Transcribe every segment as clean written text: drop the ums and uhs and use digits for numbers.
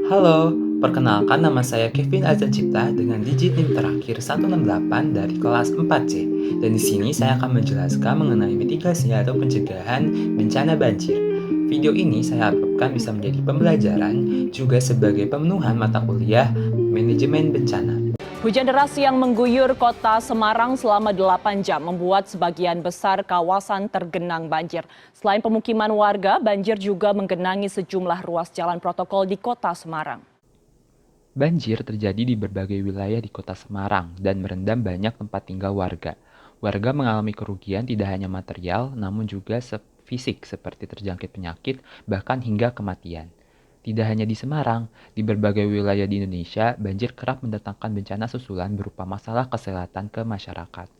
Halo, perkenalkan nama saya Kevin Azan Cipta dengan digit NIM terakhir 168 dari kelas 4C. Dan di sini saya akan menjelaskan mengenai mitigasi atau pencegahan bencana banjir. Video ini saya harapkan bisa menjadi pembelajaran juga sebagai pemenuhan mata kuliah manajemen bencana. Hujan deras yang mengguyur kota Semarang selama 8 jam membuat sebagian besar kawasan tergenang banjir. Selain pemukiman warga, banjir juga menggenangi sejumlah ruas jalan protokol di kota Semarang. Banjir terjadi di berbagai wilayah di kota Semarang dan merendam banyak tempat tinggal warga. Warga mengalami kerugian tidak hanya material, namun juga fisik seperti terjangkit penyakit, bahkan hingga kematian. Tidak hanya di Semarang, di berbagai wilayah di Indonesia, banjir kerap mendatangkan bencana susulan berupa masalah kesehatan ke masyarakat.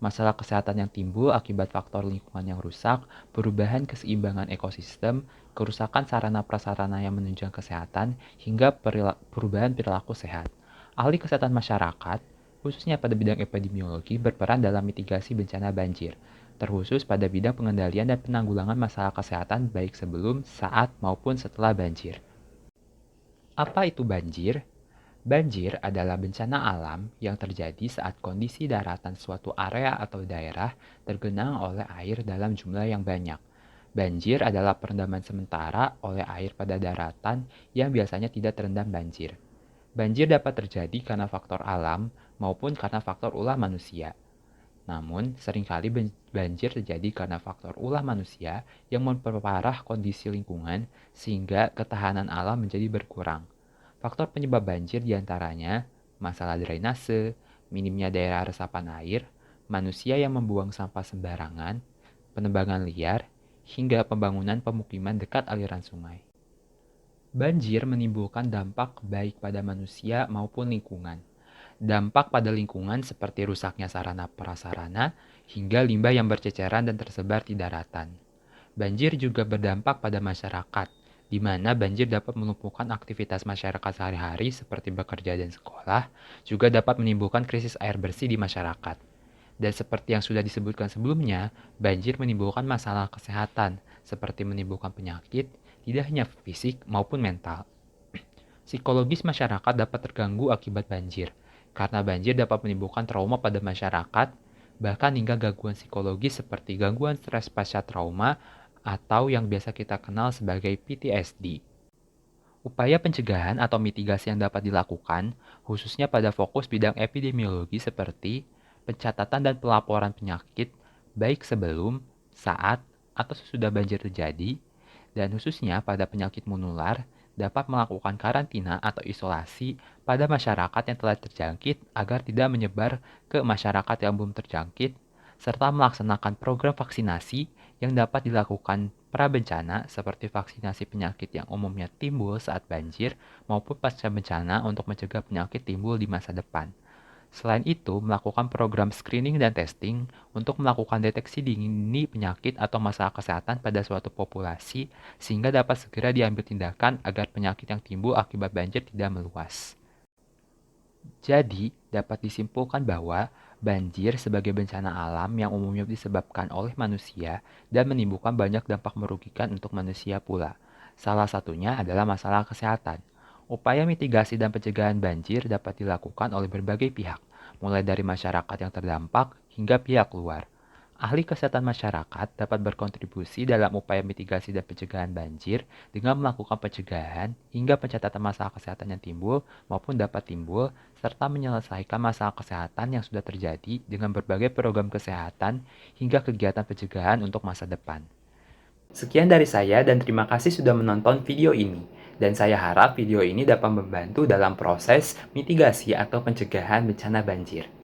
Masalah kesehatan yang timbul akibat faktor lingkungan yang rusak, perubahan keseimbangan ekosistem, kerusakan sarana prasarana yang menunjang kesehatan, hingga perubahan perilaku sehat. Ahli kesehatan masyarakat, khususnya pada bidang epidemiologi, berperan dalam mitigasi bencana banjir, terkhusus pada bidang pengendalian dan penanggulangan masalah kesehatan baik sebelum, saat, maupun setelah banjir. Apa itu banjir? Banjir adalah bencana alam yang terjadi saat kondisi daratan suatu area atau daerah tergenang oleh air dalam jumlah yang banyak. Banjir adalah perendaman sementara oleh air pada daratan yang biasanya tidak terendam banjir. Banjir dapat terjadi karena faktor alam maupun karena faktor ulah manusia. Namun, seringkali banjir terjadi karena faktor ulah manusia yang memperparah kondisi lingkungan sehingga ketahanan alam menjadi berkurang. Faktor penyebab banjir diantaranya masalah drainase, minimnya daerah resapan air, manusia yang membuang sampah sembarangan, penebangan liar, hingga pembangunan pemukiman dekat aliran sungai. Banjir menimbulkan dampak baik pada manusia maupun lingkungan. Dampak pada lingkungan seperti rusaknya sarana prasarana hingga limbah yang berceceran dan tersebar di daratan. Banjir juga berdampak pada masyarakat, di mana banjir dapat melumpuhkan aktivitas masyarakat sehari-hari seperti bekerja dan sekolah, juga dapat menimbulkan krisis air bersih di masyarakat. Dan seperti yang sudah disebutkan sebelumnya, banjir menimbulkan masalah kesehatan, seperti menimbulkan penyakit, tidak hanya fisik maupun mental. Psikologis masyarakat dapat terganggu akibat banjir, karena banjir dapat menimbulkan trauma pada masyarakat, bahkan hingga gangguan psikologis seperti gangguan stres pasca trauma atau yang biasa kita kenal sebagai PTSD. Upaya pencegahan atau mitigasi yang dapat dilakukan, khususnya pada fokus bidang epidemiologi seperti pencatatan dan pelaporan penyakit, baik sebelum, saat, atau sesudah banjir terjadi, dan khususnya pada penyakit menular, dapat melakukan karantina atau isolasi pada masyarakat yang telah terjangkit agar tidak menyebar ke masyarakat yang belum terjangkit, serta melaksanakan program vaksinasi yang dapat dilakukan prabencana seperti vaksinasi penyakit yang umumnya timbul saat banjir maupun pasca bencana untuk mencegah penyakit timbul di masa depan. Selain itu, melakukan program screening dan testing untuk melakukan deteksi dini penyakit atau masalah kesehatan pada suatu populasi sehingga dapat segera diambil tindakan agar penyakit yang timbul akibat banjir tidak meluas. Jadi, dapat disimpulkan bahwa banjir sebagai bencana alam yang umumnya disebabkan oleh manusia dan menimbulkan banyak dampak merugikan untuk manusia pula. Salah satunya adalah masalah kesehatan. Upaya mitigasi dan pencegahan banjir dapat dilakukan oleh berbagai pihak, mulai dari masyarakat yang terdampak hingga pihak luar. Ahli kesehatan masyarakat dapat berkontribusi dalam upaya mitigasi dan pencegahan banjir dengan melakukan pencegahan hingga pencatatan masalah kesehatan yang timbul maupun dapat timbul, serta menyelesaikan masalah kesehatan yang sudah terjadi dengan berbagai program kesehatan hingga kegiatan pencegahan untuk masa depan. Sekian dari saya dan terima kasih sudah menonton video ini. Dan saya harap video ini dapat membantu dalam proses mitigasi atau pencegahan bencana banjir.